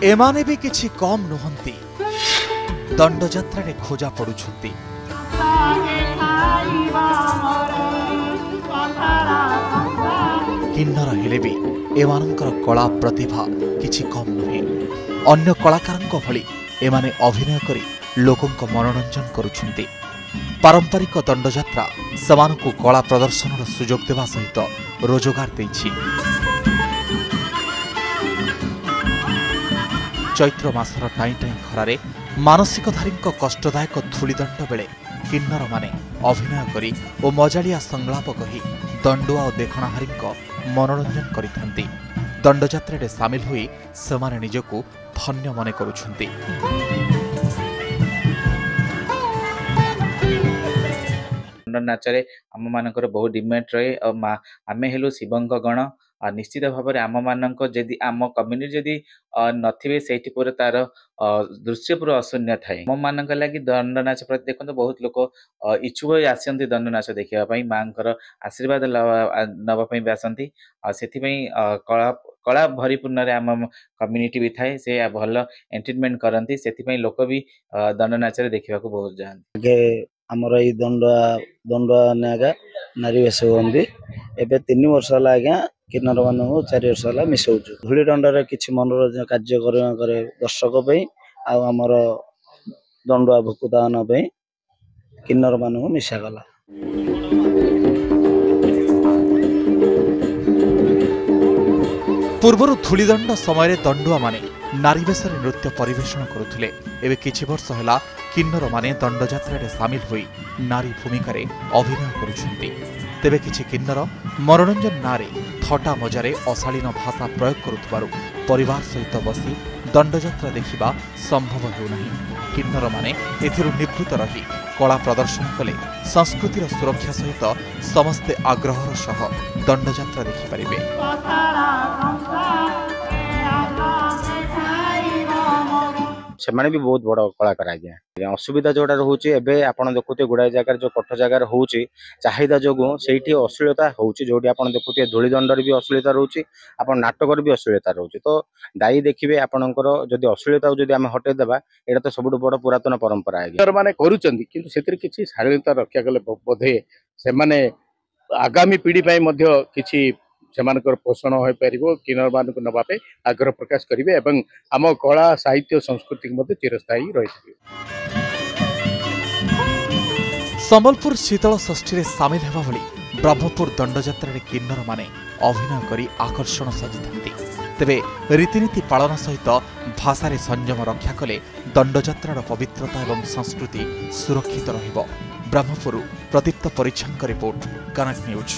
एमाने भी किछि कम नुहंती दंडयात्रा रे खोजा पड़ुछंती। किन्नर हेले भी एमानंकर कला प्रतिभा किछि कम नुहे। अन्य कलाकारंक भली एमाने अभिनय करी लोकंक मनोरंजन करुछंती। पारंपरिक दंडयात्रा समानकु कला प्रदर्शनर सुजोग देवा सहित रोजगार देछि। चैत्र मासर टाई टाई खरारे मानसिकधारींक कष्टदायक धूलिदंड बेले किन्नर माने अभिनय करी ओ मजालिया संलाप कही दंडुआ और देखणाहारींक मनोरंजन करिथांती। दंडयात्रा रे सामिल होई समाने निजकु धन्य मने करुछंती। नाचरे आम मानकर बहुत डिमांड रहे आमे हेलु शिवंक गण निश्चित भाव में आम मानक जदि आम कम्युनिटी जदि नथिबे सेठी पुरा तार दृश्य पूरा अशून्य थाए। आम मानक लगी दंड नाच प्रति देखो बहुत लोक इच्छुक आसती दंड नाच देखापी माँ आशीर्वाद नवाई भी आसती से कला कला भरीपूर्ण आम कम्युनिटी भी थाए से भल एंटरटेनमेंट करती से लोक भी दंड नाच देखा बहुत जाती। आमर ये दंडुआ आज्ञा नारी बेस हमें एवं 3 वर्ष है आज्ञा किन्नर मान 4 वर्ष है मिसाऊँ। धूली दंडर किसी मनोरंजन कार्यक्रम करे दर्शक आमर दंडुआ भूकदान किन्नर मान मिसागला। पूर्वर धूलिदंड समय दंडुआ माने नारी बेस नृत्य परिवेषण करुथिले। एबे किछि वर्ष होला किन्नर माने दंडयात्रा रे सामिल होई नारी भूमिका अभिनय करुछंती। तेबे किछि किन्नर मनोरंजन नारे थटा मजारे अशालीन भाषा प्रयोग करुथबारु परिवार सहित बसी दंडयात्रा देखिबा संभव हेउनाही। किन्नर माने एथिरु निवृत्त रही कला प्रदर्शन कले संस्कृतिर सुरक्षा सहित समस्ते आग्रहर सह दंडयात्रा देखि परिबे। से भी बहुत बड़ कलाकार आज्ञा। असुविधा जोड़ा रोचे एवं आपड़ देखुए गुड़ाए जगार जो कठ जगार हो चाहिदा जो से अश्लीलता हो जो देखुए धूलिदंडर भी अश्लीलता रोचे आप नाटकर भी अश्लीलता रोचे। तो दायी देखिए आपणकर जदि अश्लीलता जब आम हटेदेवा यहाँ तो सब बड़ पुरातन परंपरा आज्ञा मैंने करुँच शालीनता रक्षा कले बोधे से आगामी पीढ़ी कि सेमानकर पोषण हो पार किन्नर मान नवापे आग्रह प्रकाश करेंगे एवं आम कला साहित्य संस्कृति चिरस्थायी रही। संबलपुर शीतल षष्ठी रे सामिल हेबा भली ब्रह्मपुर दंडयात्रा रे किन्नर माने अभिनय करी आकर्षण सजिथांती। तेबे रीतिनीति पालन सहित भाषा रे संयम रक्षा कले दंडयात्रार पवित्रता एवं संस्कृति सुरक्षित रहिबो। ब्रह्मपुर प्रदीप्त परिच्छनक रिपोर्ट कनक न्यूज।